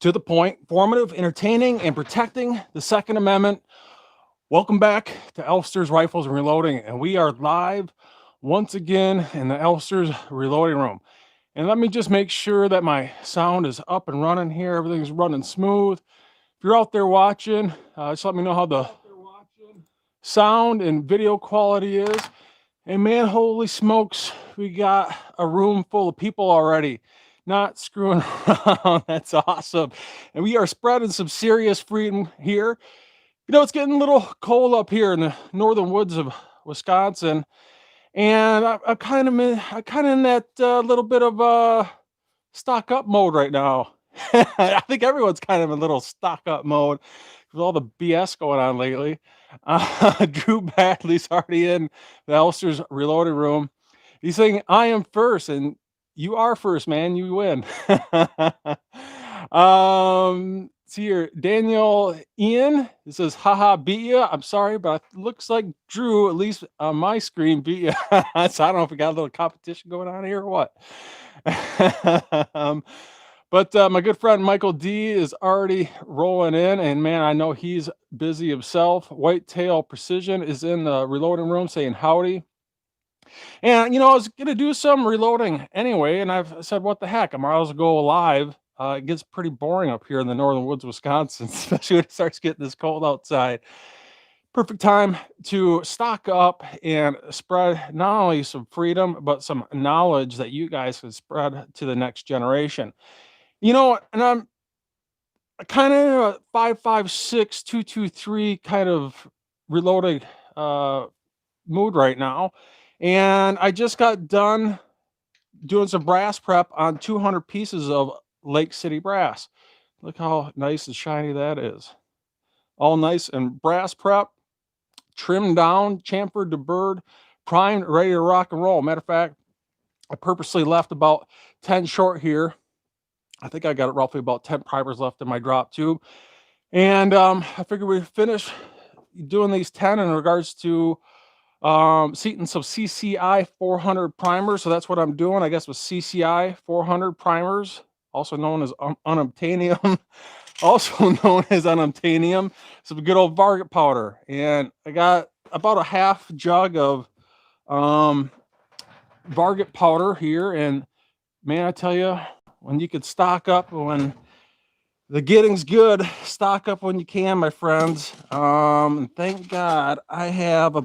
To the point, informative, entertaining, and protecting the Second Amendment. Welcome back to Elfster's Rifles and Reloading, and we are live once again in the Elfster's Reloading Room. And let me just make sure that my sound is up and running here. Everything's running smooth. If you're out there watching, just let me know how the sound and video quality is. And man, holy smokes, we got a room full of people already. Not screwing around. That's awesome. And we are spreading some serious freedom here. You know, it's getting a little cold up here in the northern woods of Wisconsin. And I'm kind of in that little bit of stock up mode right now. I think everyone's kind of in a little stock up mode with all the BS going on lately. Drew Badley's already in the Elfster's Reloaded Room. He's saying, I am first, and you are first, man. You win. See here, Daniel Ian. It says, haha, beat you. I'm sorry, but it looks like Drew, at least on my screen, beat you. So I don't know if we got a little competition going on here or what. But my good friend Michael D is already rolling in, and man, I know he's busy himself. Whitetail Precision is in the reloading room saying howdy. And, you know, I was going to do some reloading anyway, and I've said, what the heck, I might as well go live. It gets pretty boring up here in the northern woods, Wisconsin, especially when it starts getting this cold outside. Perfect time to stock up and spread not only some freedom, but some knowledge that you guys can spread to the next generation. You know, and I'm kind of a 5.56, 2.23 kind of reloading mood right now. And I just got done doing some brass prep on 200 pieces of Lake City brass. Look how nice and shiny that is. All nice and brass prep, trimmed down, chamfered to bird, primed, ready to rock and roll. Matter of fact, I purposely left about 10 short here. I think I got roughly about 10 primers left in my drop tube. And I figured we'd finish doing these 10 in regards to seating some CCI400 primers. So that's what I'm doing, I guess, with CCI400 primers, also known as unobtainium, some good old Varget powder. And I got about a half jug of Varget powder here. And man, I tell you, when you could stock up, when the getting's good, stock up when you can, my friends. And thank God I have I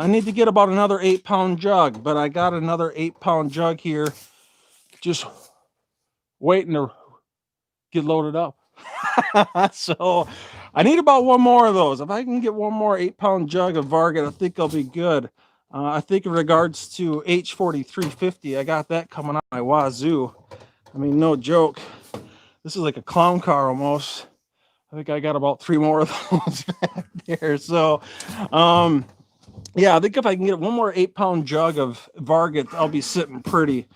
need to get about another 8-pound jug, but I got another 8-pound jug here just waiting to get loaded up. So I need about one more of those. If I can get one more 8-pound jug of Varget, I think I'll be good. I think in regards to H4350, I got that coming out my wazoo. I mean, no joke. This is like a clown car almost. I think I got about 3 more of those back there. So, yeah, I think if I can get one more 8-pound jug of Varget, I'll be sitting pretty.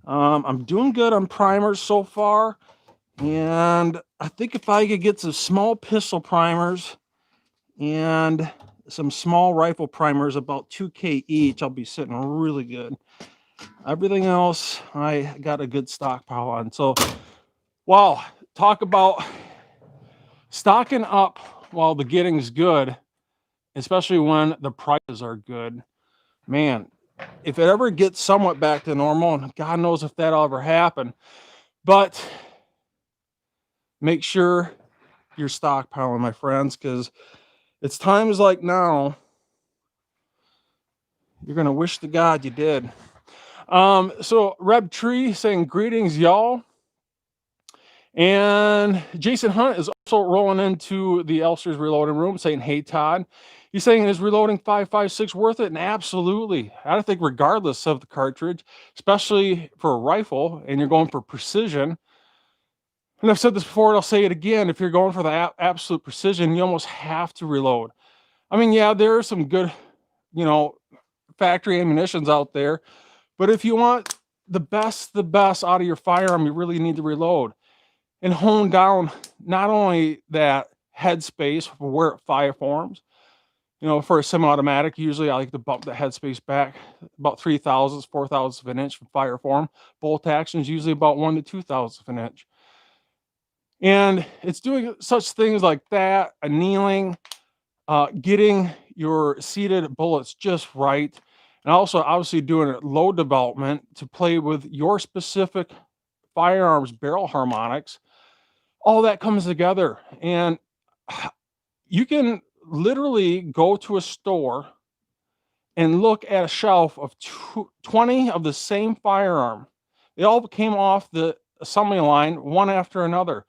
I'm doing good on primers so far. And I think if I could get some small pistol primers and some small rifle primers, about 2K each, I'll be sitting really good. Everything else, I got a good stockpile on. So, wow, talk about stocking up while the getting's good, especially when the prices are good. Man, if it ever gets somewhat back to normal, and God knows if that'll ever happen, but make sure you're stockpiling, my friends, because it's times like now you're going to wish to God you did. So Reb Tree saying greetings, y'all. And Jason Hunt is also rolling into the Elfster's Reloading Room saying, hey, Todd. He's saying, is reloading 5.56 worth it? And absolutely. I think regardless of the cartridge, especially for a rifle, and you're going for precision. And I've said this before, and I'll say it again. If you're going for the absolute precision, you almost have to reload. I mean, yeah, there are some good, you know, factory ammunitions out there. But if you want the best out of your firearm, you really need to reload and hone down not only that headspace for where it fireforms. You know, for a semi-automatic, usually I like to bump the headspace back about 3 thousandths, 4 thousandths of an inch from fireform. Bolt action is usually about 1 to 2 thousandths of an inch. And it's doing such things like that, annealing, getting your seated bullets just right, and also obviously doing load development to play with your specific firearms barrel harmonics. All that comes together, and you can literally go to a store and look at a shelf of 20 of the same firearm. They all came off the assembly line one after another,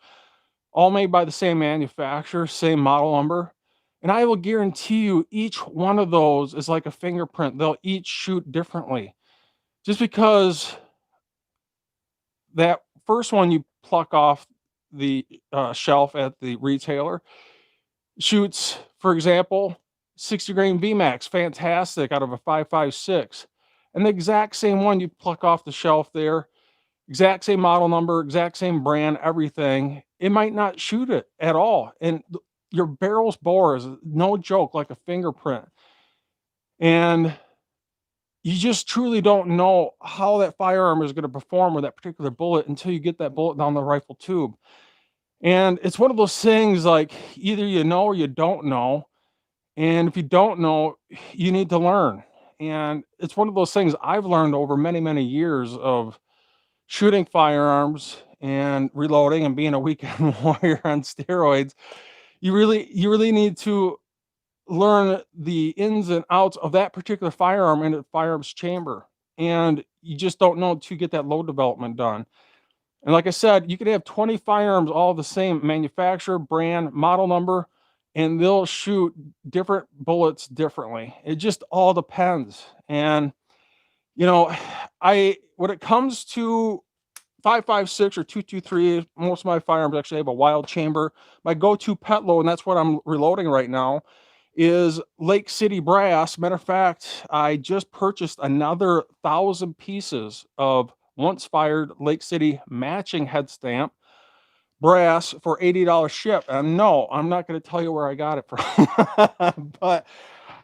all made by the same manufacturer, same model number. And I will guarantee you each one of those is like a fingerprint. They'll each shoot differently. Just because that first one you pluck off the shelf at the retailer shoots, for example, 60 grain VMAX, fantastic, out of a 5.56. And the exact same one you pluck off the shelf there, exact same model number, exact same brand, everything, it might not shoot it at all. And your barrel's bore is no joke, like a fingerprint. And you just truly don't know how that firearm is going to perform with that particular bullet until you get that bullet down the rifle tube. And it's one of those things like either you know or you don't know. And if you don't know, you need to learn. And it's one of those things I've learned over many, many years of shooting firearms and reloading and being a weekend warrior on steroids. You really need to learn the ins and outs of that particular firearm in a firearms chamber. And you just don't know to get that load development done. And like I said, you could have 20 firearms, all the same manufacturer, brand, model number, and they'll shoot different bullets differently. It just all depends. And, you know, when it comes to 5.56 or 2.23, most of my firearms actually have a wild chamber. My go-to pet load, and that's what I'm reloading right now, is Lake City brass. Matter of fact, I just purchased another 1,000 pieces of once fired Lake City matching head stamp brass for $80 ship. And no, I'm not going to tell you where I got it from, but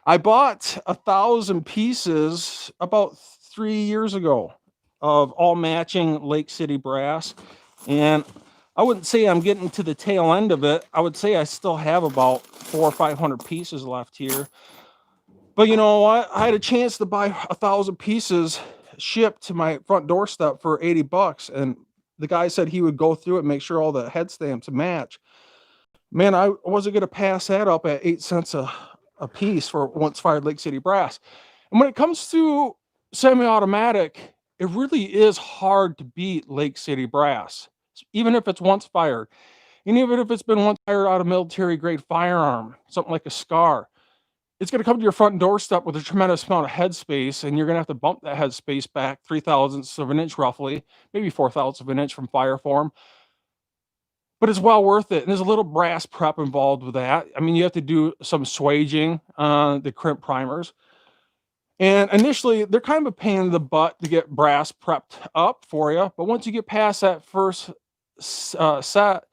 I bought 1,000 pieces about 3 years ago of all matching Lake City brass. And I wouldn't say I'm getting to the tail end of it. I would say I still have about 400 or 500 pieces left here. But you know what? I had a chance to buy 1,000 pieces shipped to my front doorstep for $80, and the guy said he would go through it and make sure all the head stamps match. Man, I wasn't gonna pass that up at 8 cents a piece for once fired Lake City brass. And when it comes to semi-automatic, it really is hard to beat Lake City brass, even if it's once fired. And even if it's been once fired out of military grade firearm, something like a SCAR, it's going to come to your front doorstep with a tremendous amount of headspace, and you're going to have to bump that headspace back 3/1000ths of an inch roughly, maybe 4/1000ths of an inch from fire form. But it's well worth it. And there's a little brass prep involved with that. I mean, you have to do some swaging on the crimp primers. And initially, they're kind of a pain in the butt to get brass prepped up for you. But once you get past that first set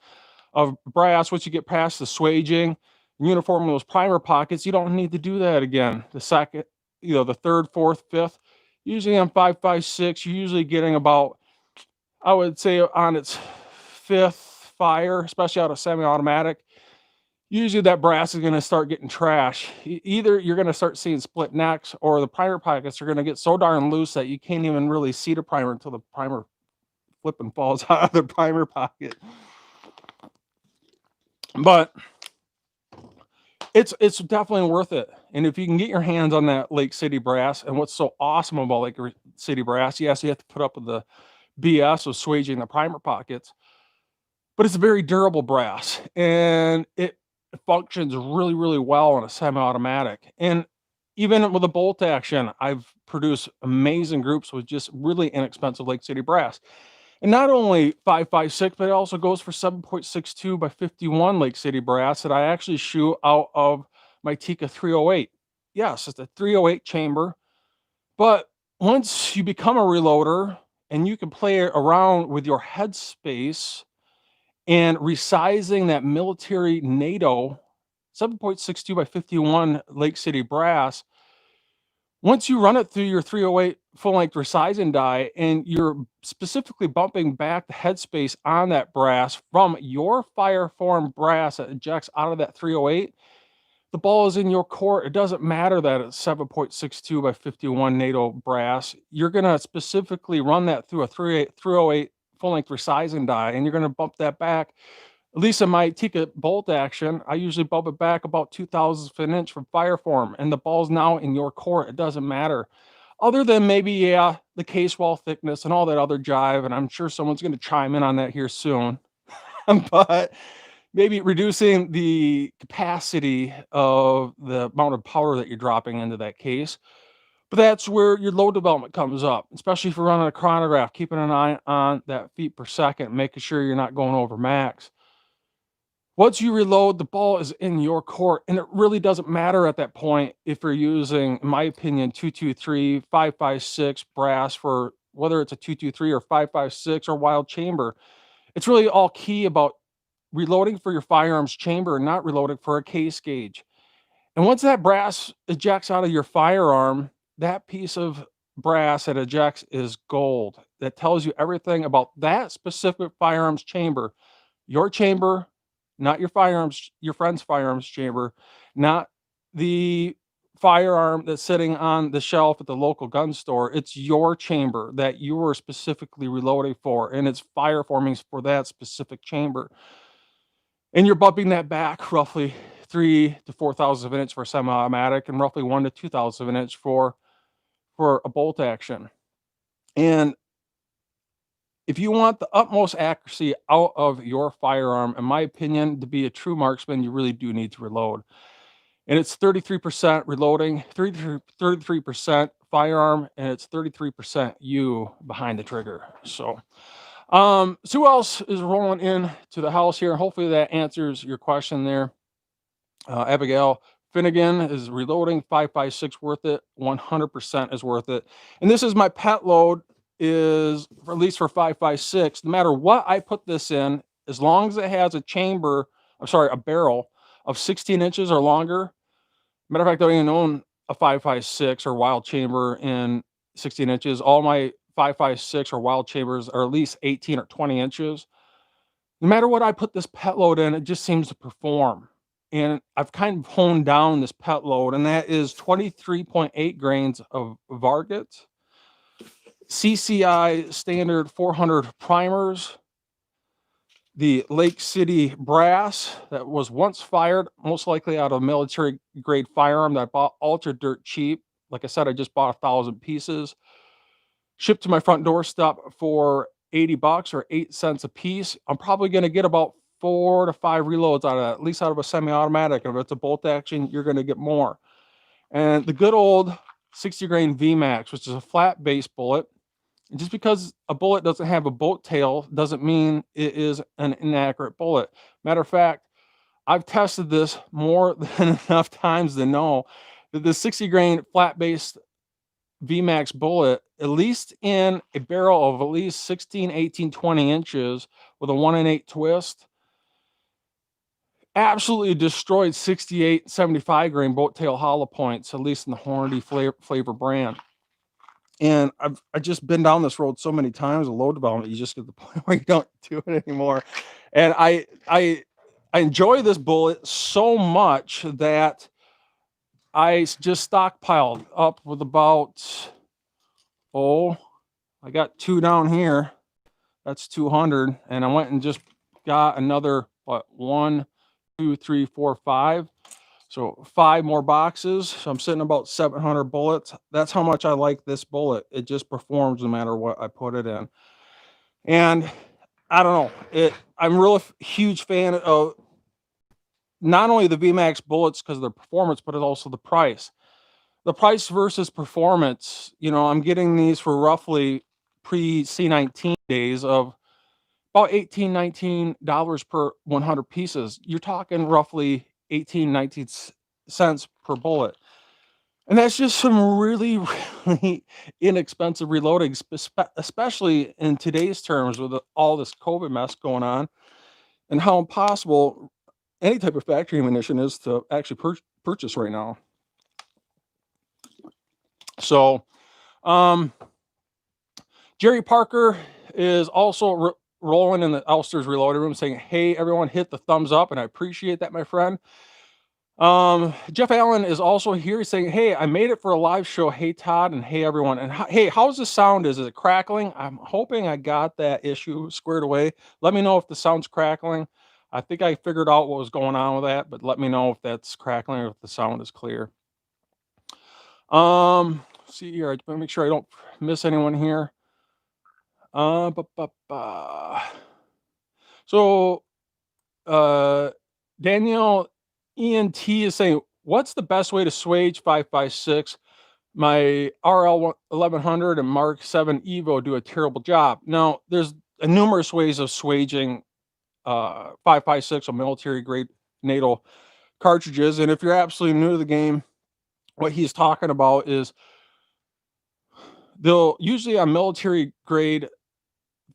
of brass, once you get past the swaging, uniform those primer pockets, you don't need to do that again. The second, the third, fourth, fifth, usually on 5.56, you're usually getting about, I would say on its fifth fire, especially out of semi-automatic, usually that brass is going to start getting trash. Either you're going to start seeing split necks, or the primer pockets are going to get so darn loose that you can't even really see the primer until the primer flipping falls out of the primer pocket. But it's definitely worth it. And if you can get your hands on that Lake City brass, and what's so awesome about Lake City brass, yes, you have to put up with the BS of swaging the primer pockets, but it's a very durable brass, and it functions really, really well on a semi-automatic. And even with a bolt action, I've produced amazing groups with just really inexpensive Lake City brass. And not only 5.56, but it also goes for 7.62 by 51 Lake City brass that I actually shoot out of my Tikka 308. Yes, it's a 308 chamber. But once you become a reloader and you can play around with your headspace and resizing that military NATO 7.62 by 51 Lake City brass, Once you run it through your 308 full-length resizing die and you're specifically bumping back the headspace on that brass from your fire form brass that ejects out of that 308, the ball is in your court. It doesn't matter that it's 7.62 by 51 NATO brass. You're going to specifically run that through a 308 full-length resizing die, and you're going to bump that back. At least in my Tika bolt action, I usually bump it back about 2,000ths of an inch from fire form, and the ball's now in your court. It doesn't matter. Other than maybe, yeah, the case wall thickness and all that other jive, and I'm sure someone's going to chime in on that here soon. But maybe reducing the capacity of the amount of power that you're dropping into that case. But that's where your load development comes up, especially if you're running a chronograph, keeping an eye on that feet per second, making sure you're not going over max. Once you reload, the ball is in your court, and it really doesn't matter at that point if you're using, in my opinion, 223, 556 brass for whether it's a 223 or 556 or wild chamber. It's really all key about reloading for your firearms chamber and not reloading for a case gauge. And once that brass ejects out of your firearm, that piece of brass that ejects is gold. That tells you everything about that specific firearms chamber, your chamber, not your firearms, your friend's firearms chamber, not the firearm that's sitting on the shelf at the local gun store. It's your chamber that you were specifically reloading for, and it's fire formings for that specific chamber. And you're bumping that back roughly 3 to 4,000 of an inch for semi-automatic and roughly 1 to 2,000 of an inch for a bolt action. And if you want the utmost accuracy out of your firearm, in my opinion, to be a true marksman, you really do need to reload. And it's 33% reloading, 33% firearm, and it's 33% you behind the trigger. So who else is rolling in to the house here? Hopefully that answers your question there. Abigail Finnegan is reloading, 556 worth it, 100% is worth it. And this is my pet load, is at least for 556. No matter what I put this in, as long as it has a chamber, I'm sorry, a barrel of 16 inches or longer. Matter of fact, I don't even own a 556 or wild chamber in 16 inches. All my 556 or wild chambers are at least 18 or 20 inches. No matter what I put this pet load in, it just seems to perform. And I've kind of honed down this pet load, and that is 23.8 grains of Varget, CCI standard 400 primers, the Lake City brass that was once fired, most likely out of a military grade firearm that I bought ultra dirt cheap. Like I said, I just bought 1,000 pieces, shipped to my front doorstep for $80 or 8 cents a piece. I'm probably going to get about 4 to 5 reloads out of that, at least out of a semi-automatic. If it's a bolt action, you're going to get more. And the good old 60 grain VMAX, which is a flat base bullet. And just because a bullet doesn't have a bolt tail doesn't mean it is an inaccurate bullet. Matter of fact, I've tested this more than enough times to know that the 60 grain flat base VMAX bullet, at least in a barrel of at least 16, 18, 20 inches with a 1 in 8 twist, absolutely destroyed 68, 75 grain bolt tail hollow points, at least in the Horny flavor brand. And I've just been down this road so many times with load development, you just get to the point where you don't do it anymore. And I enjoy this bullet so much that I just stockpiled up with about, I got 2 down here. That's 200. And I went and just got another, 1, 2, 3, 4, 5. So 5 more boxes. So I'm sitting about 700 bullets. That's how much I like this bullet. It just performs no matter what I put it in. And I don't know. I'm a real huge fan of not only the VMAX bullets because of their performance, but it's also the price. The price versus performance. You know, I'm getting these for roughly pre-C19 days of about $18, $19 per 100 pieces. You're talking roughly 18, 19 cents per bullet. And that's just some really, really inexpensive reloading, especially in today's terms with all this COVID mess going on and how impossible any type of factory ammunition is to actually purchase right now. So, Jerry Parker is also rolling in the Elfster's reloaded room saying, hey, everyone, hit the thumbs up. And I appreciate that, my friend. Jeff Allen is also here saying, hey, I made it for a live show. Hey, Todd, and hey, everyone. And hey, how's the sound? Is it crackling? I'm hoping I got that issue squared away. Let me know if the sound's crackling. I think I figured out what was going on with that, but let me know if that's crackling or if the sound is clear. See here, I want to make sure I don't miss anyone here. So, Danielle ENT is saying, what's the best way to swage 5.56? My RL 1100 and Mark 7 Evo do a terrible job. Now, there's numerous ways of swaging 5.56 or military grade NATO cartridges. And if you're absolutely new to the game, what he's talking about is they'll usually on military grade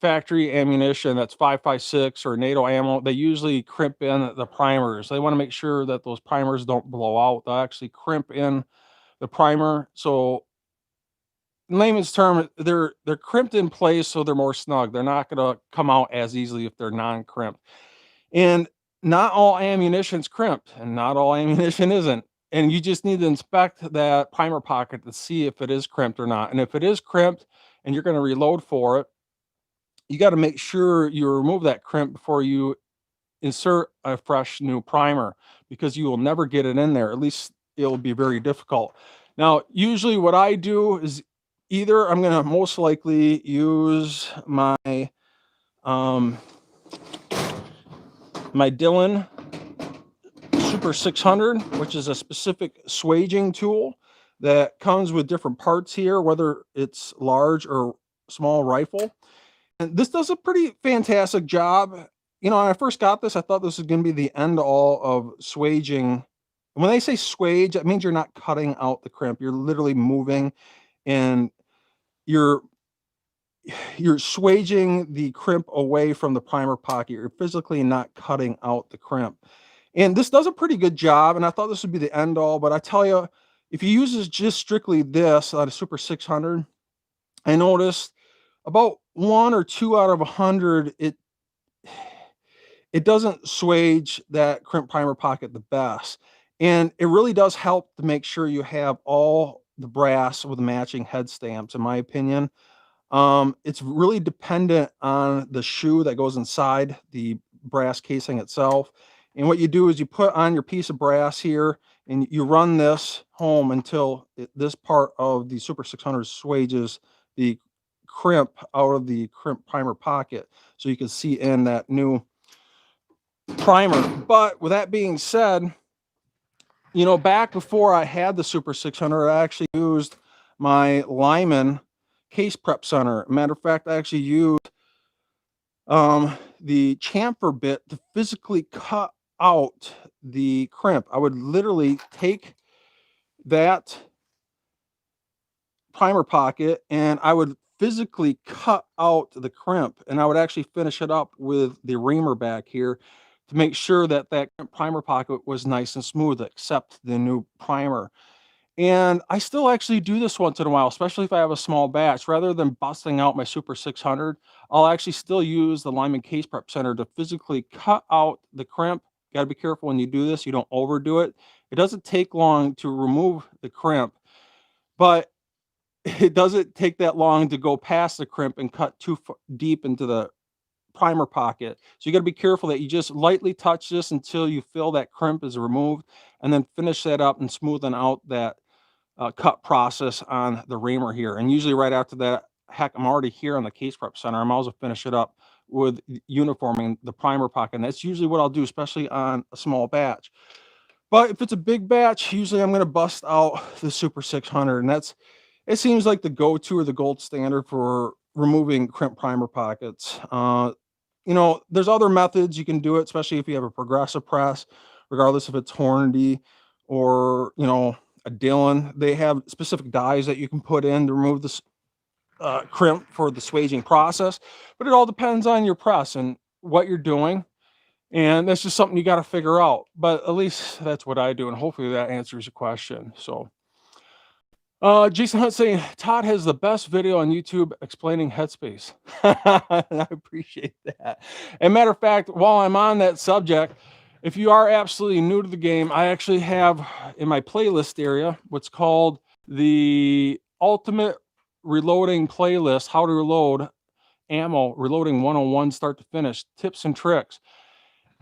factory ammunition that's 5.56 or NATO ammo, they usually crimp in the primers. They want to make sure that those primers don't blow out. They'll actually crimp in the primer. So in layman's term, they're crimped in place so they're more snug. They're not going to come out as easily if they're non-crimped. And not all ammunition's crimped, and not all ammunition isn't. And you just need to inspect that primer pocket to see if it is crimped or not. And if it is crimped and you're going to reload for it, you got to make sure you remove that crimp before you insert a fresh new primer, because you will never get it in there. At least it'll be very difficult. Now, usually what I do is either I'm going to most likely use my my Dillon Super 600, which is a specific swaging tool that comes with different parts here, whether it's large or small rifle. And this does a pretty fantastic job. You know, when I first got this, I thought this was going to be the end all of swaging. When they say swage, that means you're not cutting out the crimp. You're literally moving and you're swaging the crimp away from the primer pocket. You're physically not cutting out the crimp. And this does a pretty good job. And I thought this would be the end all, but I tell you, if you use just strictly this on a Super 600, I noticed about 1 or 2 out of 100, it doesn't swage that crimp primer pocket the best. And it really does help to make sure you have all the brass with matching head stamps, in my opinion. It's really dependent on the shoe that goes inside the brass casing itself. And what you do is you put on your piece of brass here and you run this home until this part of the Super 600 swages the crimp out of the crimp primer pocket, so you can see in that new primer. But with that being said, you know, back before I had the Super 600, I actually used my Lyman case prep center. Matter of fact, I actually used the chamfer bit to physically cut out the crimp. I would literally take that primer pocket and I would physically cut out the crimp, and I would actually finish it up with the reamer back here to make sure that that primer pocket was nice and smooth, except the new primer. And I still actually do this once in a while, especially if I have a small batch. Rather than busting out my Super 600, I'll actually still use the Lyman Case Prep Center to physically cut out the crimp. Got to be careful when you do this, you don't overdo it. It doesn't take long to remove the crimp, but it doesn't take that long to go past the crimp and cut too deep into the primer pocket. So you got to be careful that you just lightly touch this until you feel that crimp is removed, and then finish that up and smoothen out that cut process on the reamer here. And usually right after that, heck, I'm already here on the case prep center. I might as well finish it up with uniforming the primer pocket. And that's usually what I'll do, especially on a small batch. But if it's a big batch, usually I'm going to bust out the Super 600, and it seems like the go-to or the gold standard for removing crimp primer pockets. You know, there's other methods you can do it, especially if you have a progressive press, regardless if it's Horny or, you know, a Dillon. They have specific dies that you can put in to remove this crimp for the swaging process, but it all depends on your press and what you're doing. And that's just something you got to figure out. But at least that's what I do. And hopefully that answers your question. So, Jason Hunt saying Todd has the best video on YouTube explaining headspace. I appreciate that. And matter of fact, while I'm on that subject, if you are absolutely new to the game, I actually have in my playlist area what's called the Ultimate Reloading Playlist, How to Reload Ammo, Reloading 101, start to finish, tips and tricks.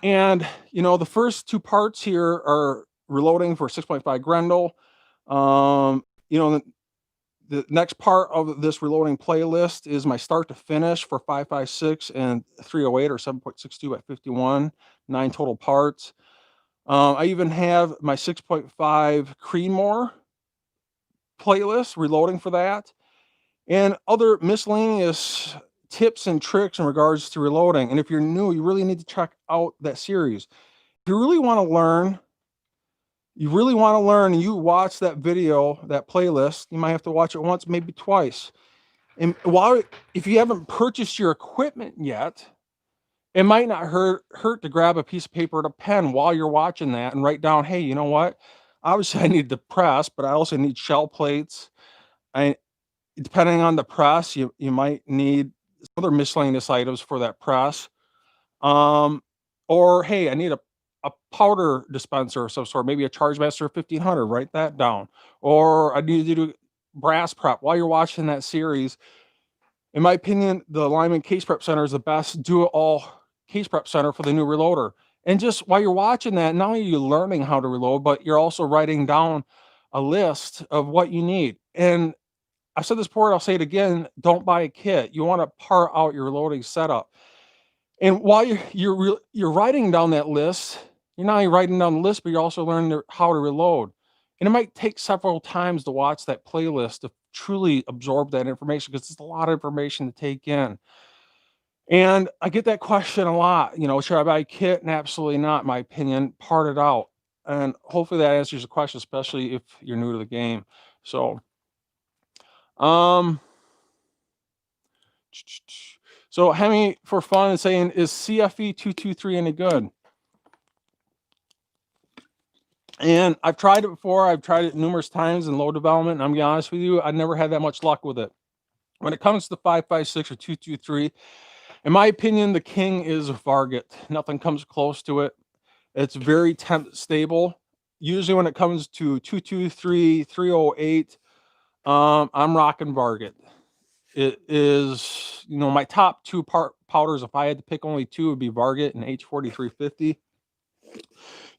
And, you know, the first two parts here are reloading for 6.5 Grendel. You know, the next part of this reloading playlist is my start to finish for 5.56 and 308 or 7.62 at 51, 9 total parts. I even have my 6.5 Creedmoor playlist reloading for that, and other miscellaneous tips and tricks in regards to reloading. And if you're new, you really need to check out that series. If you really want to learn, and you watch that video, that playlist, you might have to watch it once, maybe twice. And if you haven't purchased your equipment yet, it might not hurt to grab a piece of paper and a pen while you're watching that and write down, hey, you know what? Obviously I need the press, but I also need shell plates. Depending on the press, you might need other miscellaneous items for that press. Or hey, I need a powder dispenser of some sort, maybe a Chargemaster 1500, write that down. Or I need to do brass prep while you're watching that series. In my opinion, the Lyman Case Prep Center is the best do-it-all case prep center for the new reloader. And just while you're watching that, not only are you learning how to reload, but you're also writing down a list of what you need. And I've said this before, I'll say it again, don't buy a kit. You want to part out your reloading setup. And while you're writing down that list, you're not only writing down the list, but you're also learning how to reload. And it might take several times to watch that playlist to truly absorb that information, because it's a lot of information to take in. And I get that question a lot, you know, should I buy a kit? And absolutely not, in my opinion, part it out. And hopefully that answers the question, especially if you're new to the game. So, so Hemi for fun is saying, is CFE 223 any good? And I've tried it before. I've tried it numerous times in low development. And I'm gonna be honest with you, I never had that much luck with it. When it comes to 5.56 or 223, in my opinion, the king is Varget. Nothing comes close to it. It's very temp stable. Usually when it comes to 223, 308, I'm rocking Varget. It is, you know, my top two powders, if I had to pick only two, would be Varget and H4350.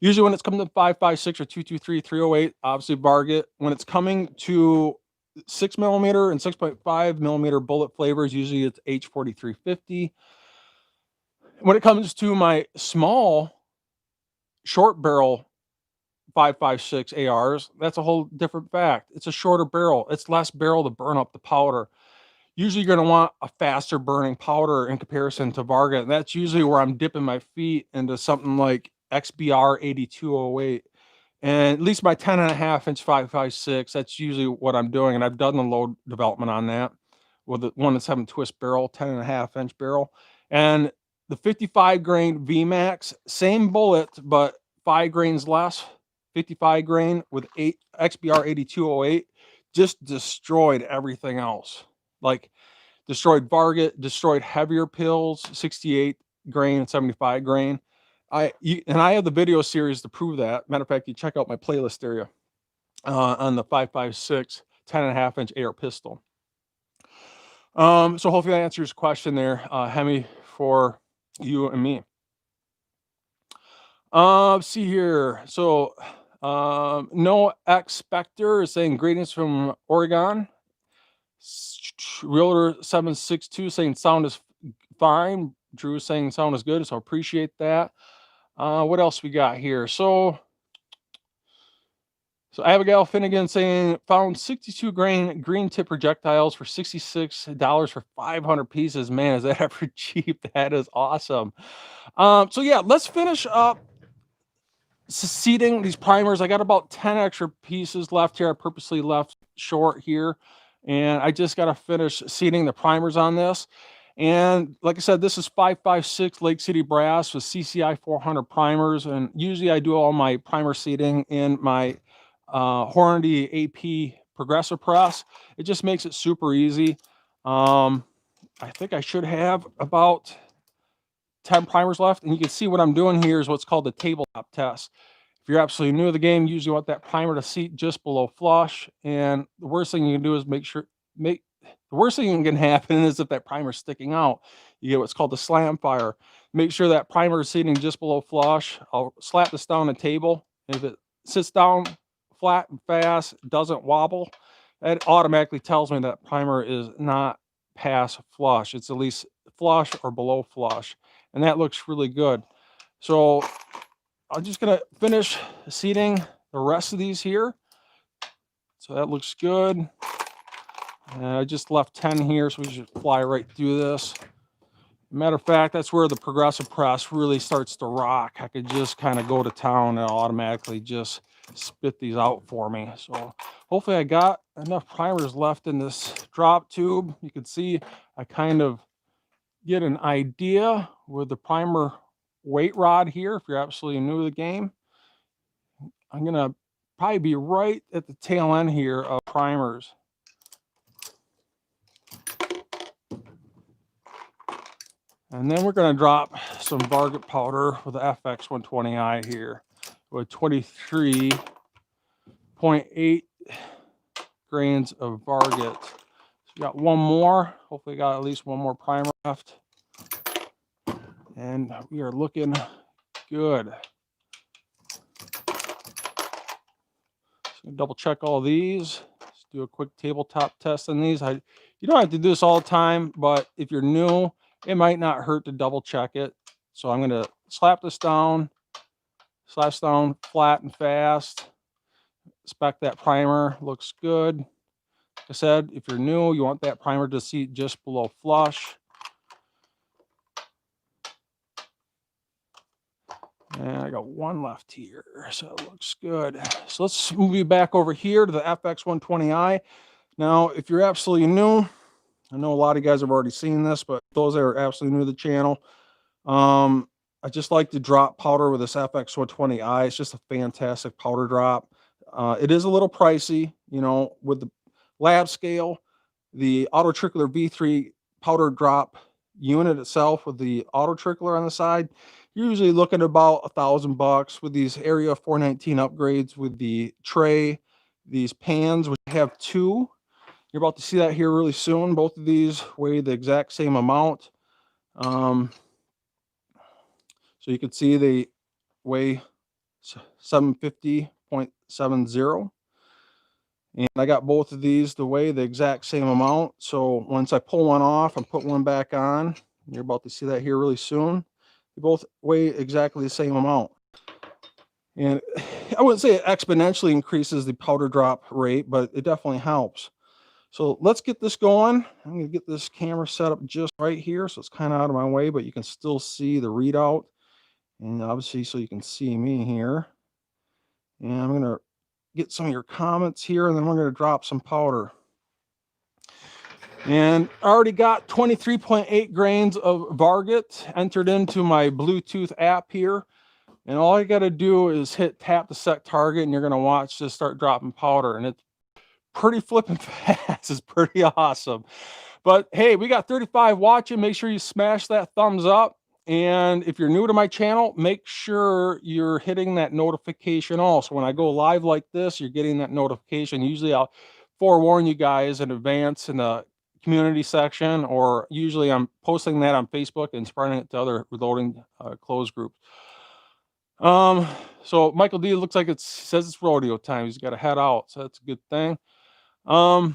Usually when it's coming to 5.56 or 223, 308, obviously Varget. When it's coming to 6mm and 6.5mm bullet flavors, usually it's H4350. When it comes to my small short barrel 5.56 ARs, that's a whole different fact. It's a shorter barrel. It's less barrel to burn up the powder. Usually you're going to want a faster burning powder in comparison to Varget. And that's usually where I'm dipping my feet into something like XBR 8208. And at least my 10.5-inch 5.56, that's usually what I'm doing. And I've done the load development on that with the one that's having twist barrel, 10.5-inch barrel. And the 55 grain VMAX, same bullet, but 5 grains less, 55 grain with XBR 8208, just destroyed everything else. Like destroyed Varget, destroyed heavier pills, 68 grain and 75 grain. I have the video series to prove that. Matter of fact, you check out my playlist area on the 5.56 10.5-inch AR pistol. So hopefully that answers your question there, Hemi, for you and me. Let's see here. So no Expector is saying greetings from Oregon. Realtor 762 saying sound is fine. Drew is saying sound is good, so I appreciate that. What else we got here? So Abigail Finnegan saying found 62 grain green tip projectiles for $66 for 500 pieces. Man, is that ever cheap? That is awesome. So yeah, let's finish up seating these primers. I got about 10 extra pieces left here. I purposely left short here, and I just got to finish seating the primers on this. And like I said, this is 5.56 Lake City brass with CCI400 primers. And usually I do all my primer seating in my Horny AP progressive press. It just makes it super easy. I think I should have about 10 primers left, and you can see what I'm doing here is what's called the tabletop test. If you're absolutely new to the game, you usually want that primer to seat just below flush, and the worst thing you can do is the worst thing that can happen is if that primer's sticking out, you get what's called the slam fire. Make sure that primer is seating just below flush. I'll slap this down on the table. If it sits down flat and fast, doesn't wobble, that automatically tells me that primer is not past flush. It's at least flush or below flush, and that looks really good. So I'm just gonna finish seating the rest of these here. So that looks good. And I just left 10 here, so we should fly right through this. Matter of fact, that's where the progressive press really starts to rock. I could just kind of go to town and automatically just spit these out for me. So hopefully I got enough primers left in this drop tube. You can see I kind of get an idea with the primer weight rod here. If you're absolutely new to the game, I'm gonna probably be right at the tail end here of primers. And then we're going to drop some Varget powder with the FX120i here with 23.8 grains of Varget. So we got one more. Hopefully got at least one more primer left. And we are looking good. So double check all these. Let's do a quick tabletop test on these. You don't have to do this all the time, but if you're new, it might not hurt to double check it. So I'm going to slap this down flat and fast. Inspect that primer, looks good. Like I said, if you're new, you want that primer to seat just below flush. And I got one left here, so it looks good. So let's move you back over here to the FX120i. Now, if you're absolutely new, I know a lot of you guys have already seen this, but those that are absolutely new to the channel, I just like to drop powder with this FX120i. It's just a fantastic powder drop. It is a little pricey, you know, with the lab scale, the auto trickler V3 powder drop unit itself with the auto trickler on the side, you're usually looking at about $1,000 with these Area 419 upgrades with the tray, these pans, which have two. You're about to see that here really soon. Both of these weigh the exact same amount. So you can see they weigh 750.70. And I got both of these to weigh the exact same amount. So once I pull one off and put one back on, you're about to see that here really soon. They both weigh exactly the same amount. And I wouldn't say it exponentially increases the powder drop rate, but it definitely helps. So let's get this going. I'm going to get this camera set up just right here, so it's kind of out of my way, but you can still see the readout. And obviously, so you can see me here. And I'm going to get some of your comments here, and then we're going to drop some powder. And I already got 23.8 grains of Varget entered into my Bluetooth app here. And all I got to do is tap the set target, and you're going to watch this start dropping powder. And it's pretty flipping fast. It's pretty awesome. But hey, we got 35 watching. Make sure you smash that thumbs up. And if you're new to my channel, make sure you're hitting that notification also. When I go live like this, you're getting that notification. Usually I'll forewarn you guys in advance in the community section, or usually I'm posting that on Facebook and spreading it to other reloading closed groups. So Michael D, looks like says it's rodeo time. He's got to head out, so that's a good thing. Let's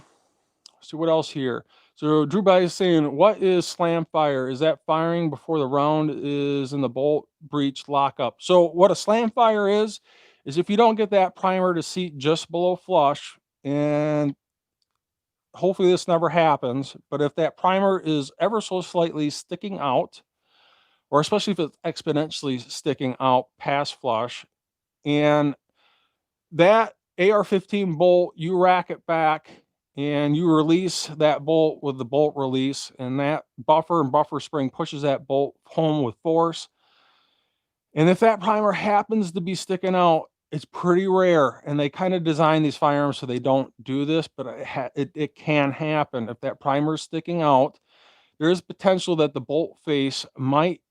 see what else here. So Drew By is saying, what is slam fire? Is that firing before the round is in the bolt breech lockup? So what a slam fire is if you don't get that primer to seat just below flush, and hopefully this never happens, but if that primer is ever so slightly sticking out, or especially if it's exponentially sticking out past flush, and that AR-15 bolt, you rack it back and you release that bolt with the bolt release, and that buffer and buffer spring pushes that bolt home with force. And if that primer happens to be sticking out It's pretty rare, and they kind of design these firearms so they don't do this, but it can happen. If that primer is sticking out, there is potential that the bolt face might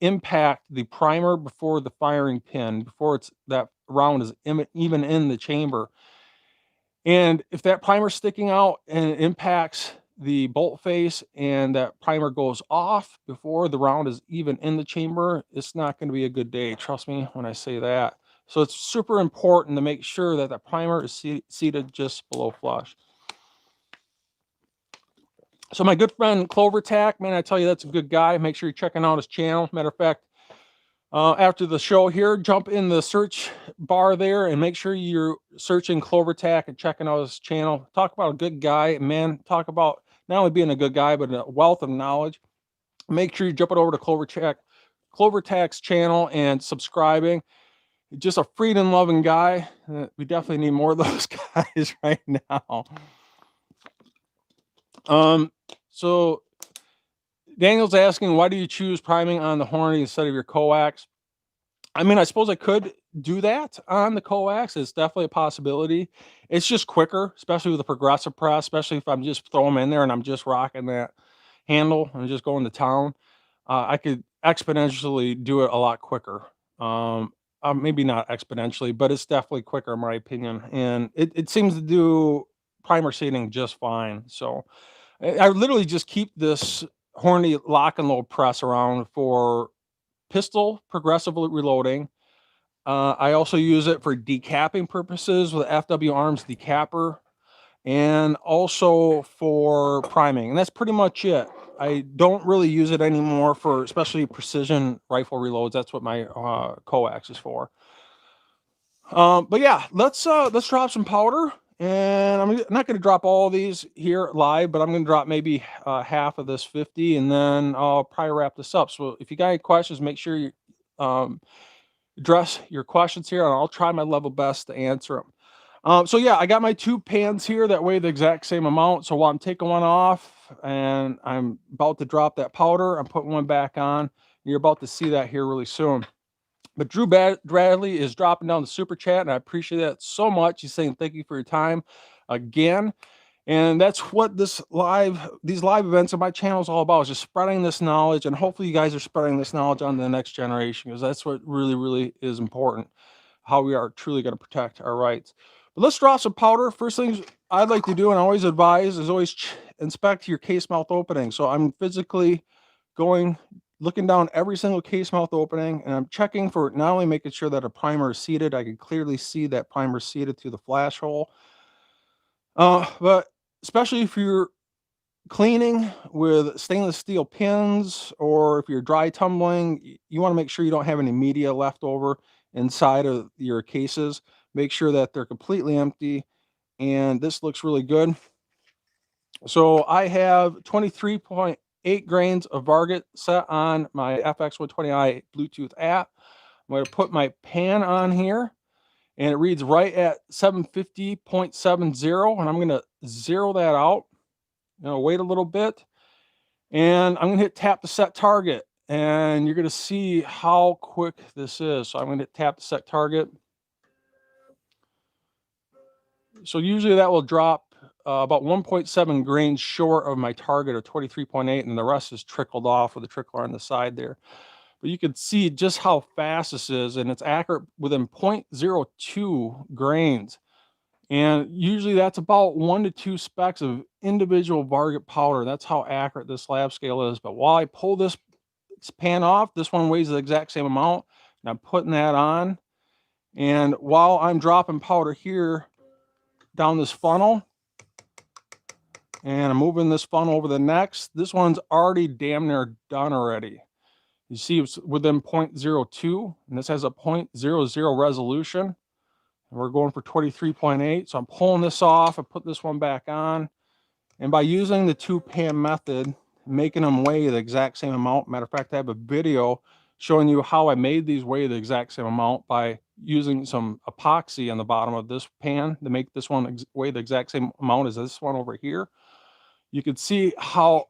impact the primer before the firing pin, before that round is even in the chamber. And if that primer is sticking out and it impacts the bolt face and that primer goes off before the round is even in the chamber, it's not going to be a good day. Trust me when I say that. So it's super important to make sure that the primer is seated just below flush. So my good friend Clover Tack, man, I tell you, that's a good guy. Make sure you're checking out his channel. Matter of fact, after the show here, jump in the search bar there and make sure you're searching Clover Tack and checking out his channel. Talk about a good guy, man. Talk about not only being a good guy, but a wealth of knowledge. Make sure you jump it over to Clover Tack's channel and subscribing. Just a freedom-loving guy. We definitely need more of those guys right now. So Daniel's asking, why do you choose priming on the Horny instead of your Coax? I mean, I suppose I could do that on the Coax. It's definitely a possibility. It's just quicker, especially with the progressive press, especially if I'm just throwing them in there and I'm just rocking that handle and just going to town. I could exponentially do it a lot quicker. Maybe not exponentially, but it's definitely quicker in my opinion. And it seems to do primer seating just fine. So I literally just keep this Horny lock and load press around for pistol progressive reloading. I also use it for decapping purposes with FW Arms decapper, and also for priming. And that's pretty much it. I don't really use it anymore for especially precision rifle reloads. That's what my Coax is for. But yeah, let's drop some powder. And I'm not going to drop all of these here live, but I'm going to drop maybe half of this 50, and then I'll probably wrap this up. So if you got any questions, make sure you address your questions here, and I'll try my level best to answer them. So yeah, I got my two pans here that weigh the exact same amount. So while I'm taking one off and I'm about to drop that powder, I'm putting one back on. You're about to see that here really soon. But Drew Bradley is dropping down the super chat, and I appreciate that so much. He's saying thank you for your time again. And that's what these live events on my channel is all about, is just spreading this knowledge. And hopefully you guys are spreading this knowledge on to the next generation, because that's what really, really is important, how we are truly going to protect our rights. But let's drop some powder. First things I'd like to do, and I always advise, is always inspect your case mouth opening. So I'm physically looking down every single case mouth opening, and I'm checking for not only making sure that a primer is seated, I can clearly see that primer is seated through the flash hole. But especially if you're cleaning with stainless steel pins, or if you're dry tumbling, you want to make sure you don't have any media left over inside of your cases. Make sure that they're completely empty, and this looks really good. So I have 23.8 grains of Varget set on my FX120i Bluetooth app. I'm going to put my pan on here, and it reads right at 750.70, and I'm going to zero that out. Wait a little bit, and I'm going to hit tap to set target, and you're going to see how quick this is. So I'm going to hit tap to set target. So usually that will drop about 1.7 grains short of my target of 23.8, and the rest is trickled off with a trickler on the side there. But you can see just how fast this is, and it's accurate within 0.02 grains. And usually that's about 1 to 2 specks of individual Varget powder. That's how accurate this lab scale is. But while I pull this pan off, this one weighs the exact same amount, and I'm putting that on. And while I'm dropping powder here down this funnel, and I'm moving this funnel over the next, this one's already damn near done already. You see it's within 0.02, and this has a 0.00 resolution. And we're going for 23.8. So I'm pulling this off. I put this one back on. And by using the two pan method, making them weigh the exact same amount. Matter of fact, I have a video showing you how I made these weigh the exact same amount by using some epoxy on the bottom of this pan to make this one weigh the exact same amount as this one over here. You can see how,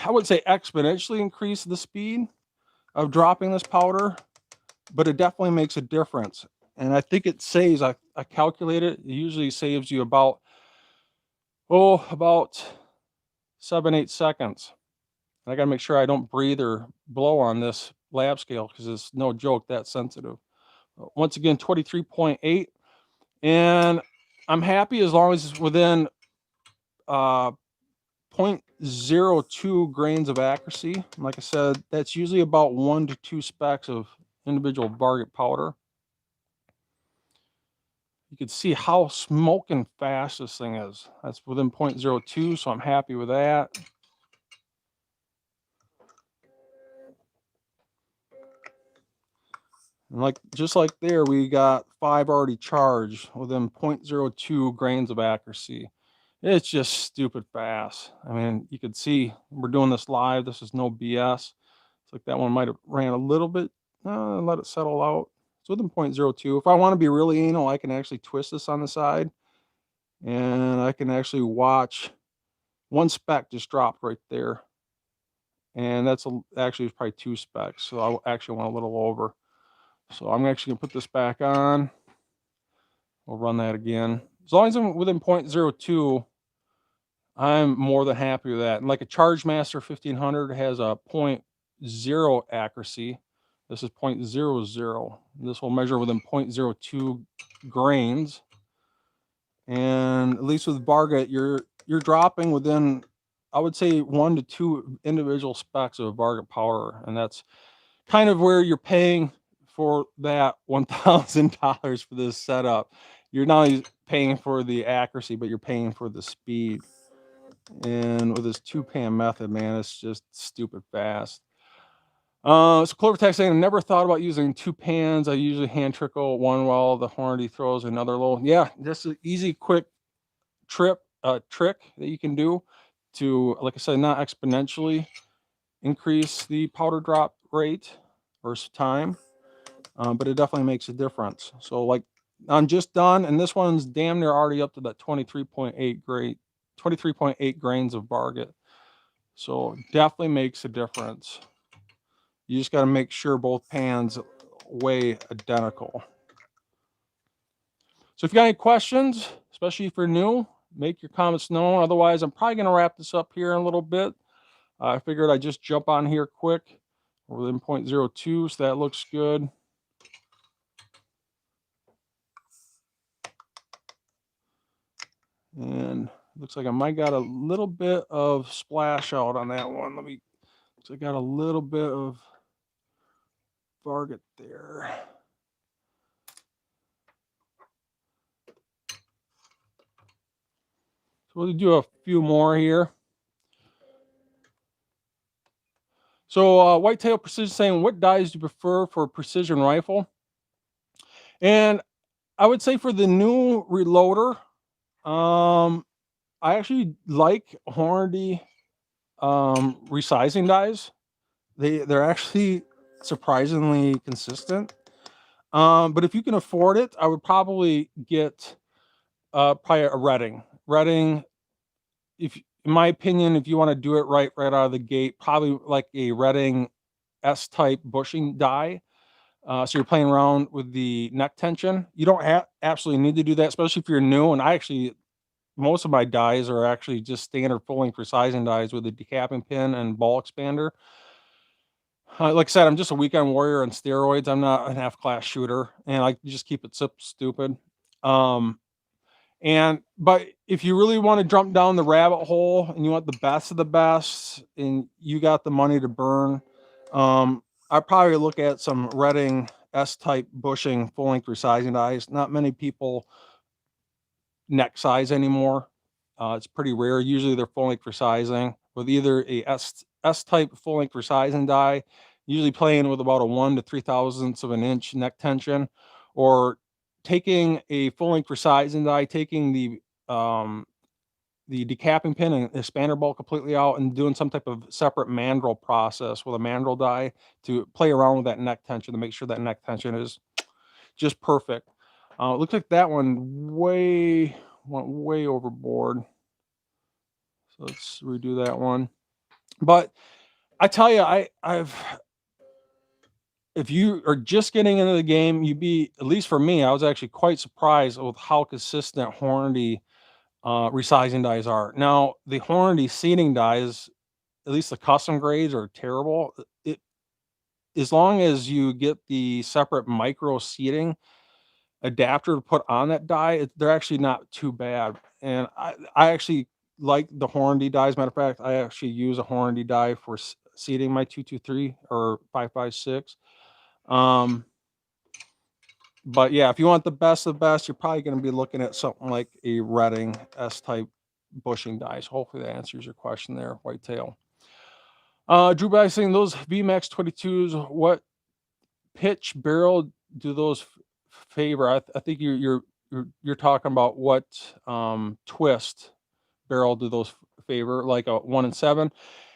I would say, exponentially increase the speed of dropping this powder, but it definitely makes a difference. And I think it saves, I calculated, it usually saves you about, about 7-8 seconds. And I gotta make sure I don't breathe or blow on this lab scale because it's no joke that sensitive. Once again, 23.8, and I'm happy as long as it's within 0.02 grains of accuracy. Like I said, that's usually about 1 to 2 specks of individual Varget powder. You can see how smoking fast this thing is. That's within 0.02, so I'm happy with that. And like, just like there, we got 5 already charged within 0.02 grains of accuracy. It's just stupid fast. I mean, you could see we're doing this live. This is no BS. It's like that one might have ran a little bit. Let it settle out. It's within 0.02. If I want to be really anal, I can actually twist this on the side, and I can actually watch one speck just dropped right there. And that's actually probably 2 specks. So I actually want a little over. So I'm actually gonna put this back on. We'll run that again. As long as I'm within 0.02, I'm more than happy with that. And like a Chargemaster 1500 has a 0.0 accuracy. This is 0.00. This will measure within 0.02 grains. And at least with Varget, you're dropping within, I would say, 1 to 2 individual specks of Varget power, and that's kind of where you're paying for that $1,000 for this setup. You're not only paying for the accuracy, but you're paying for the speed. And with this 2-pan method, man, it's just stupid fast. So Clovertech saying, I never thought about using 2 pans. I usually hand trickle one while the Horny throws another little. Yeah, just an easy, quick trick that you can do to, like I said, not exponentially increase the powder drop rate versus time, but it definitely makes a difference. So like I'm just done, and this one's damn near already up to that 23.8 grains of Varget. So definitely makes a difference. You just got to make sure both pans weigh identical. So if you got any questions, especially if you're new, make your comments known. Otherwise, I'm probably going to wrap this up here in a little bit. I figured I'd just jump on here quick. We're within 0.02, so that looks good. And looks like I might got a little bit of splash out on that one. So I got a little bit of Varget there. So we'll do a few more here. So Whitetail Precision saying, what dies do you prefer for a precision rifle? And I would say for the new reloader, I actually like Horny resizing dies. They're actually surprisingly consistent. But if you can afford it, I would probably get probably a Redding. Redding, if in my opinion, if you want to do it right out of the gate, probably like a Redding S-type bushing die. So you're playing around with the neck tension. You don't absolutely need to do that, especially if you're new. And most of my dies are actually just standard full length resizing dies with a decapping pin and ball expander. Like I said, I'm just a weekend warrior on steroids. I'm not an F-class shooter, and I just keep it stupid. But if you really want to jump down the rabbit hole and you want the best of the best and you got the money to burn, I'd probably look at some Redding S-type bushing full-length resizing dies. Not many people neck size anymore. It's pretty rare. Usually they're full-length resizing with either a S-type full-length resizing die, usually playing with about a 1 to 3/1000ths of an inch neck tension, or taking a full-length resizing die, taking the decapping pin and expander ball completely out and doing some type of separate mandrel process with a mandrel die to play around with that neck tension to make sure that neck tension is just perfect. It looks like that one went way overboard. So let's redo that one. But I tell you, if you are just getting into the game, you'd be, at least for me, I was actually quite surprised with how consistent Hornady resizing dies are. Now, the Hornady seating dies, at least the custom grades, are terrible. It As long as you get the separate micro seating adapter to put on that die, they're actually not too bad. And I actually like the Hornady dies. Matter of fact, I actually use a Hornady die for seating my 223 or 556. But yeah, if you want the best of the best, you're probably going to be looking at something like a Redding S-type bushing dies. Hopefully that answers your question there, Whitetail. Drew by saying those VMAX 22s, what pitch barrel do those favor? I think you're talking about what twist barrel do those favor, like a 1-7,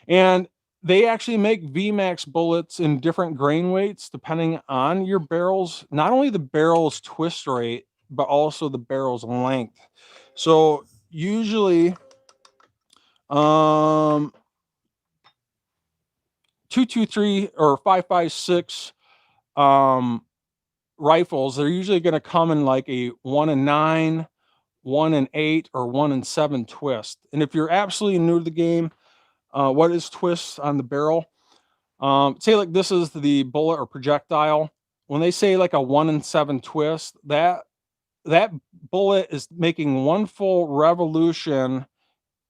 and they actually make VMAX bullets in different grain weights depending on your barrels, not only the barrel's twist rate, but also the barrel's length. So usually, 223 or 556 rifles, they're usually going to come in like a 1-9, 1-8, or 1-7 twist. And if you're absolutely new to the game, what is twist on the barrel? Say like this is the bullet or projectile. When they say like a 1-7 twist, that bullet is making one full revolution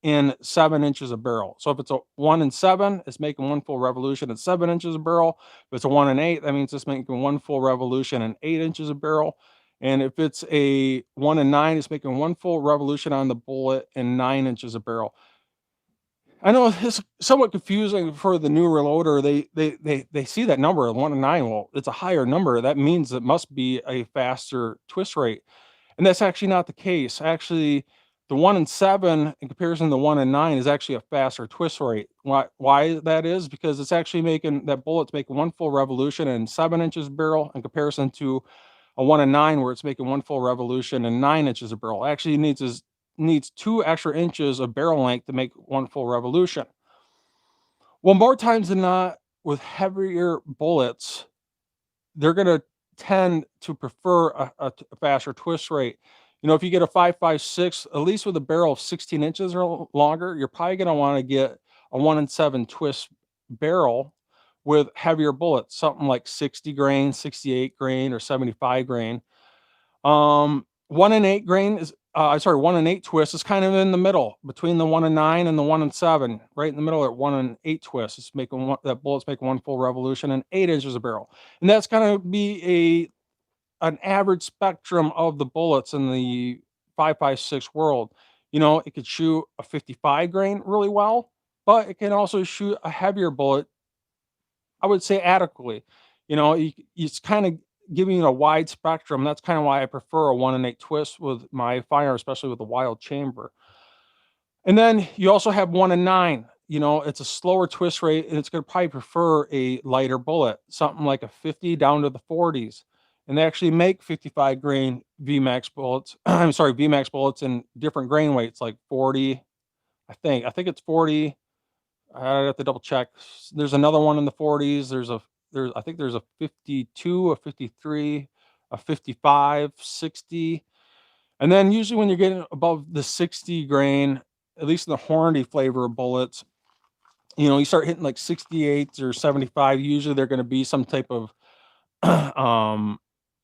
in 7 inches of barrel. So if it's a 1-7, it's making one full revolution at 7 inches of barrel. If it's a 1-8, that means it's making one full revolution in 8 inches of barrel. And if it's a 1-9, it's making one full revolution on the bullet in 9 inches of barrel. I know it's somewhat confusing for the new reloader. They see that number of 1-9. Well, it's a higher number. That means it must be a faster twist rate. And that's actually not the case. Actually, the 1-7 in comparison to the 1-9 is actually a faster twist rate. Why that is? Because it's actually making that bullet's making one full revolution in 7 inches of barrel in comparison to a 1-9 where it's making one full revolution in 9 inches of barrel. Actually needs 2 extra inches of barrel length to make one full revolution. Well, more times than not, with heavier bullets, they're going to tend to prefer a faster twist rate. You know, if you get a 5.56, at least with a barrel of 16 inches or longer, you're probably going to want to get a 1-7 twist barrel with heavier bullets, something like 60 grain, 68 grain, or 75 grain. 1-8 grain is, 1-8 twist is kind of in the middle between the 1-9 and the 1-7, right in the middle at 1-8 twist. It's making that bullet's making one full revolution in 8 inches of barrel. And that's going to be an average spectrum of the bullets in the 5.56 world. You know, it could shoot a 55 grain really well, but it can also shoot a heavier bullet, I would say adequately. You know, it's kind of giving you a wide spectrum. That's kind of why I prefer a 1-8 twist with my fire, especially with the wild chamber. And then you also have 1-9. You know, it's a slower twist rate, and it's going to probably prefer a lighter bullet, something like a 50 down to the 40s. And they actually make 55 grain VMAX bullets. I'm sorry, VMAX bullets in different grain weights, like 40. I think it's 40. I have to double check. There's another one in the 40s. I think there's a 52, a 53, a 55, 60. And then usually when you're getting above the 60 grain, at least in the Horny flavor of bullets, you know, you start hitting like 68 or 75. Usually they're going to be some type of,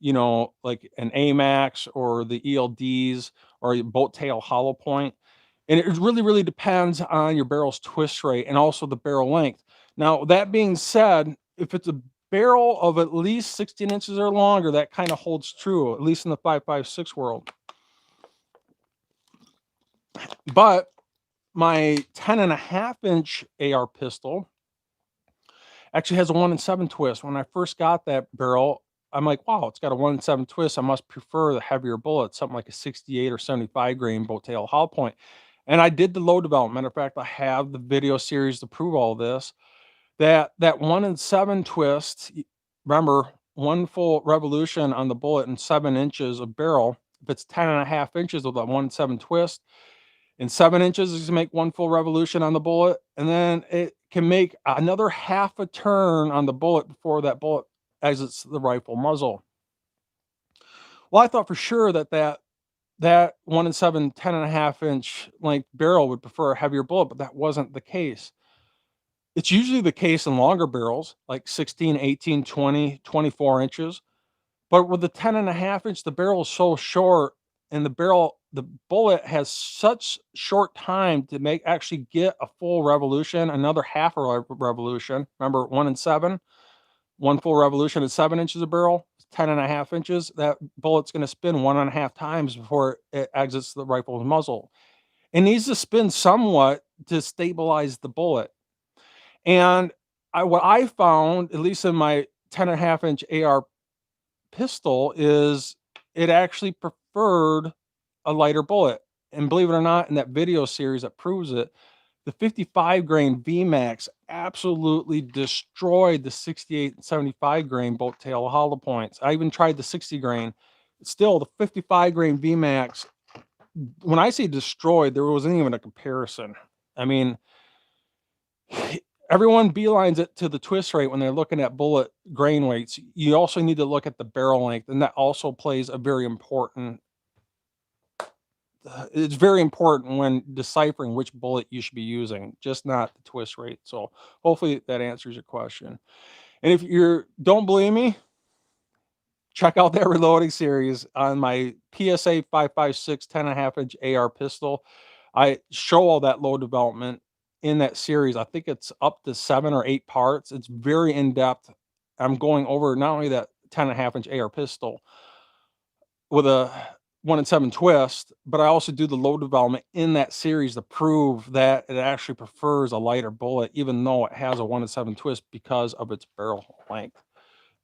you know, like an AMAX or the ELDs or a boat tail hollow point. And it really, really depends on your barrel's twist rate and also the barrel length. Now, that being said, if it's a barrel of at least 16 inches or longer, that kind of holds true, at least in the 5.56 world. But my 10.5-inch AR pistol actually has a 1-7 twist. When I first got that barrel, I'm like, wow, it's got a 1-7 twist. I must prefer the heavier bullet, something like a 68 or 75 grain boat tail hollow point. And I did the load development. Matter of fact, I have the video series to prove all this. That 1-7 twist, remember, one full revolution on the bullet in 7 inches of barrel. If it's 10.5 inches with a 1-7 twist, in 7 inches, it's gonna make one full revolution on the bullet, and then it can make another half a turn on the bullet before that bullet exits the rifle muzzle. Well, I thought for sure that 1 in 7, 10.5-inch length barrel would prefer a heavier bullet, but that wasn't the case. It's usually the case in longer barrels, like 16, 18, 20, 24 inches. But with the 10.5-inch, the barrel is so short, and the bullet has such short time to actually get a full revolution, another half a revolution. Remember, 1 in 7, one full revolution at 7 inches of barrel, 10.5 inches. That bullet's going to spin 1.5 times before it exits the rifle's muzzle. It needs to spin somewhat to stabilize the bullet. And what I found, at least in my 10.5-inch AR pistol, is it actually preferred a lighter bullet. And believe it or not, in that video series that proves it, the 55 grain VMAX absolutely destroyed the 68 and 75 grain bolt tail hollow points. I even tried the 60 grain. Still, the 55 grain VMAX, when I say destroyed, there wasn't even a comparison. I mean, everyone beelines it to the twist rate when they're looking at bullet grain weights. You also need to look at the barrel length, and that also plays a very important it's very important when deciphering which bullet you should be using, just not the twist rate. So hopefully that answers your question. And if you don't believe me, check out that reloading series on my PSA 5.56 10.5-inch AR pistol. I show all that load development in that series. I think it's up to 7 or 8 parts. It's very in-depth. I'm going over not only that 10.5-inch AR pistol with a 1 in 7 twist, but I also do the load development in that series to prove that it actually prefers a lighter bullet, even though it has a 1 in 7 twist because of its barrel length.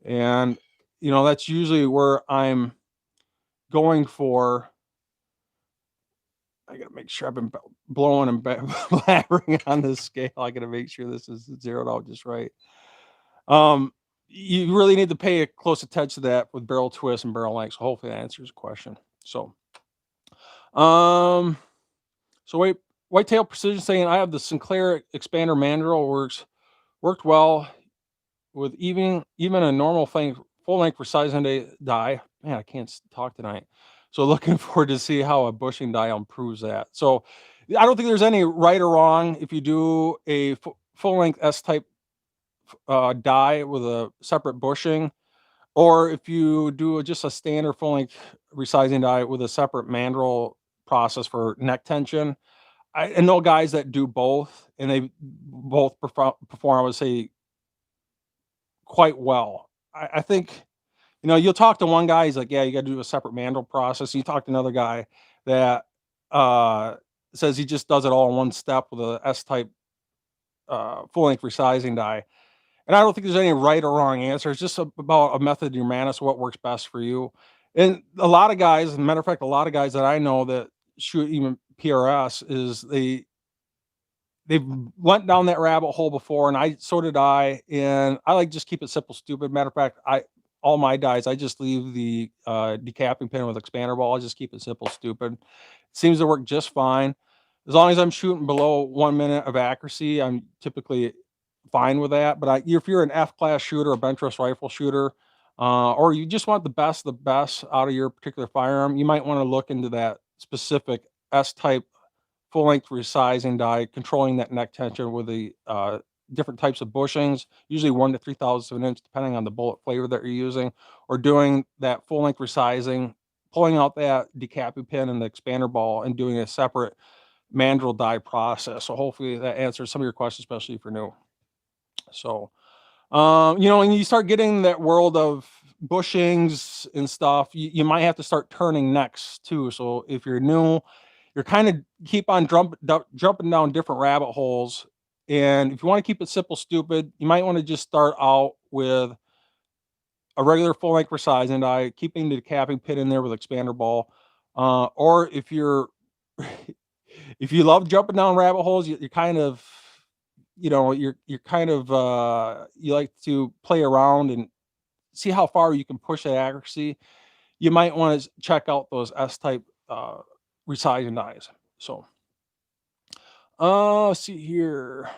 And, that's usually where I'm going for. I gotta make sure I've been blowing and blabbering on this scale. I gotta make sure this is zeroed out just right. You really need to pay close attention to that with barrel twist and barrel length. So hopefully that answers the question. So, um, whitetail precision saying I have the Sinclair expander mandrel worked well with even a normal full length for size and die. Man, I can't talk tonight. So looking forward to see how a bushing die improves that. So I don't think there's any right or wrong if you do a full length S type die with a separate bushing, or if you do just a standard full length resizing die with a separate mandrel process for neck tension. I know guys that do both, and they both perform, I would say, quite well. I think, you'll talk to one guy, he's like, yeah, you got to do a separate mandrel process. You talk to another guy that says he just does it all in one step with a S type full length resizing die. And I don't think there's any right or wrong answer. It's just about a method in your madness, what works best for you. And a lot of guys, as a matter of fact, a lot of guys that I know that shoot even PRS is they've went down that rabbit hole before, and so did I. And I like just keep it simple, stupid. Matter of fact, all my dies, I just leave the decapping pin with expander ball. I just keep it simple, stupid. It seems to work just fine. As long as I'm shooting below 1 minute of accuracy, I'm typically fine with that. But if you're an F-class shooter, a bench rifle shooter, or you just want the best out of your particular firearm, you might want to look into that specific S-type full-length resizing die, controlling that neck tension with the different types of bushings, usually 1 to 3/1000 of an inch, depending on the bullet flavor that you're using, or doing that full-length resizing, pulling out that decapping pin and the expander ball, and doing a separate mandrel die process. So hopefully that answers some of your questions, especially if you're new. So, and you start getting that world of bushings and stuff, you might have to start turning necks too. So if you're new, you're kind of keep on jumping down different rabbit holes. And if you want to keep it simple, stupid, you might want to just start out with a regular full length resizing die, keeping the capping pin in there with expander ball. Or if you're if you love jumping down rabbit holes, you're kind of you're kind of you like to play around and see how far you can push that accuracy. You might want to check out those S type resizing dies. So let's see here.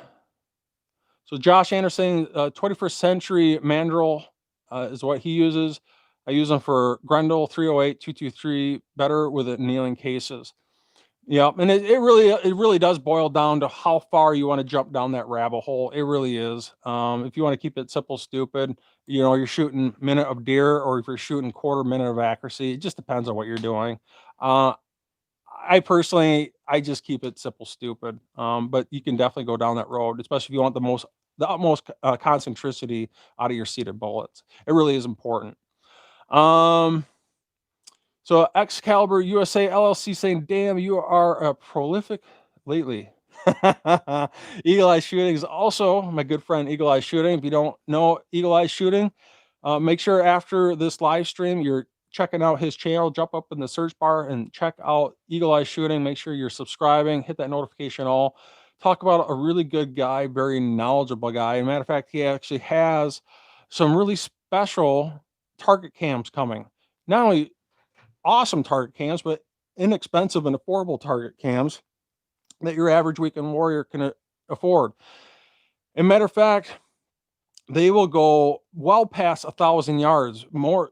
So Josh Anderson, 21st century mandrel is what he uses. I use them for Grendel 308, 223, better with annealing cases. Yeah, and it really does boil down to how far you want to jump down that rabbit hole. It really is. If you want to keep it simple, stupid, you're shooting minute of deer, or if you're shooting quarter minute of accuracy, it just depends on what you're doing. Uh, I personally, I just keep it simple, stupid. But you can definitely go down that road, especially if you want the utmost concentricity out of your seated bullets. It really is important. So Excalibur USA LLC saying, "Damn, you are prolific lately." Eagle Eye Shooting is also my good friend Eagle Eye Shooting. If you don't know Eagle Eye Shooting, make sure after this live stream you're checking out his channel. Jump up in the search bar and check out Eagle Eye Shooting. Make sure you're subscribing, hit that notification all. Talk about a really good guy, very knowledgeable guy. As a matter of fact, he actually has some really special target cams coming. Not only awesome target cams, but inexpensive and affordable target cams that your average weekend warrior can afford. As a matter of fact, they will go well past 1,000 yards, more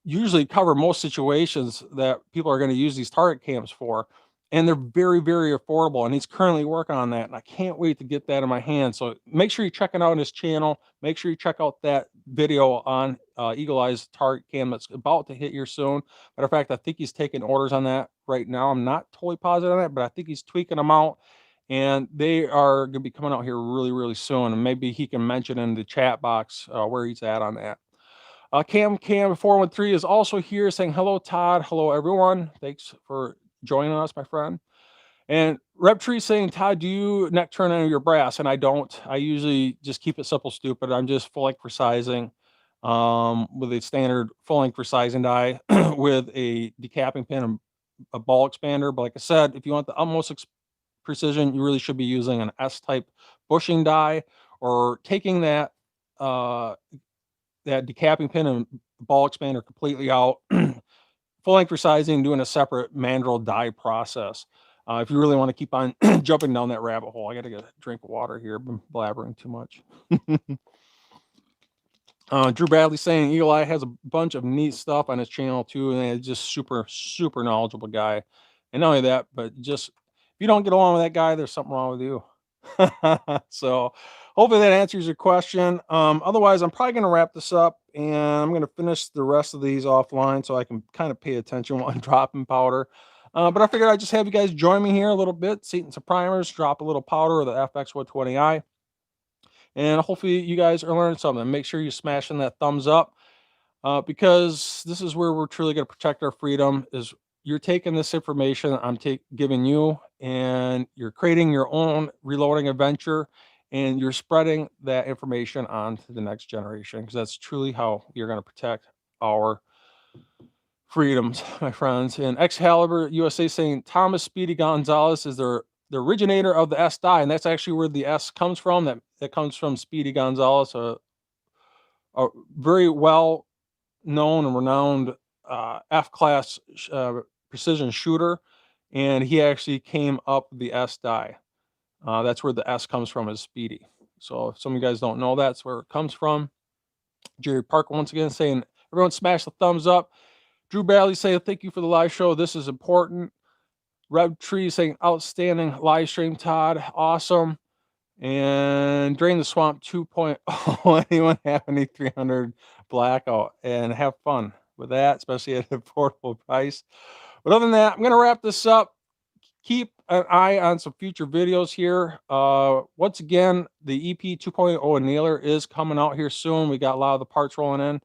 usually cover most situations that people are going to use these target cams for. And they're very, very affordable. And he's currently working on that. And I can't wait to get that in my hands. So make sure you're checking out his channel. Make sure you check out that video on Eagle Eye's target cam that's about to hit here soon. Matter of fact, I think he's taking orders on that right now. I'm not totally positive on that, but I think he's tweaking them out. And they are going to be coming out here really, really soon. And maybe he can mention in the chat box where he's at on that. Cam 413 is also here saying, "Hello, Todd. Hello, everyone. Thanks for joining us, my friend." And Reptree saying, "Todd, do you neck turn any of your brass?" And I don't. I usually just keep it simple, stupid. I'm just full length for sizing with a standard full length for sizing die with a decapping pin and a ball expander. But like I said, if you want the utmost precision, you really should be using an S-type bushing die, or taking that that decapping pin and ball expander completely out, full length for sizing, doing a separate mandrel die process. If you really want to keep on jumping down that rabbit hole. I got to get a drink of water here. I've been blabbering too much. Drew Bradley saying Eagle Eye has a bunch of neat stuff on his channel too, and he's just super, super knowledgeable guy. And not only that, but just if you don't get along with that guy, there's something wrong with you. So hopefully that answers your question. Otherwise, I'm probably going to wrap this up, and I'm going to finish the rest of these offline so I can kind of pay attention while I'm dropping powder. But I figured I'd just have you guys join me here a little bit, seating some primers, drop a little powder of the FX120i. And hopefully you guys are learning something. Make sure you're smashing that thumbs up, because this is where we're truly going to protect our freedom. Is you're taking this information I'm giving you, and you're creating your own reloading adventure, and you're spreading that information on to the next generation, because that's truly how you're going to protect our freedoms, my friends. And Excalibur USA saying Thomas Speedy Gonzalez is the originator of the S die, and that's actually where the S comes from. That comes from Speedy Gonzalez, a very well known and renowned F-class precision shooter, and he actually came up with the S die. That's where the S comes from, is Speedy. So if some of you guys don't know, that's where it comes from. Jerry Parker once again saying, "Everyone smash the thumbs up." Drew Bradley saying, "Thank you for the live show. This is important." Red Tree saying, "Outstanding live stream, Todd. Awesome." And Drain the Swamp 2.0. Anyone have any 300 blackout? And have fun with that, especially at an affordable price. But other than that, I'm going to wrap this up. Keep an eye on some future videos here. Once again, the EP 2.0 annealer is coming out here soon. We got a lot of the parts rolling in.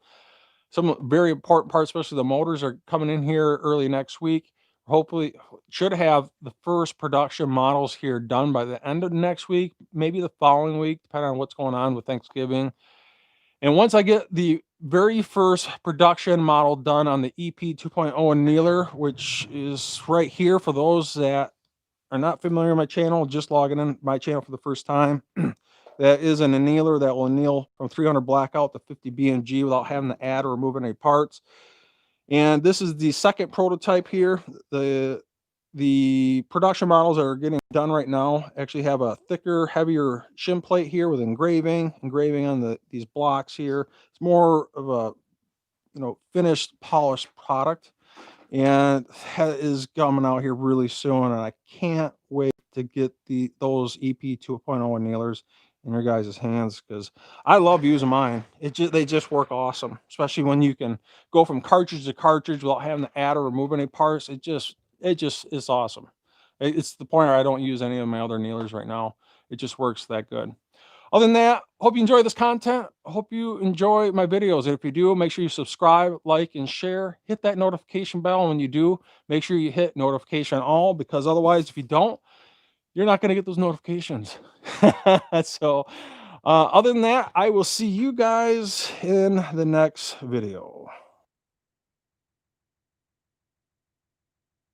Some very important parts, especially the motors, are coming in here early next week. Hopefully, should have the first production models here done by the end of next week, maybe the following week, depending on what's going on with Thanksgiving. And once I get the very first production model done on the EP 2.0 annealer, which is right here for those that are not familiar with my channel, just logging in my channel for the first time. That is an annealer that will anneal from 300 blackout to 50 BMG without having to add or remove any parts. And this is the second prototype here. The The production models that are getting done right now actually have a thicker, heavier shim plate here with engraving on these blocks here. It's more of a, finished, polished product, and that is coming out here really soon. And I can't wait to get those EP 2.0 nailers in your guys' hands, because I love using mine. They just work awesome, especially when you can go from cartridge to cartridge without having to add or remove any parts. It's awesome. It's the point where I don't use any of my other nailers right now. It just works that good. Other than that, hope you enjoy this content. Hope you enjoy my videos. And if you do, make sure you subscribe, like, and share. Hit that notification bell. And when you do, make sure you hit notification all, because otherwise, if you don't, you're not going to get those notifications. So, other than that, I will see you guys in the next video.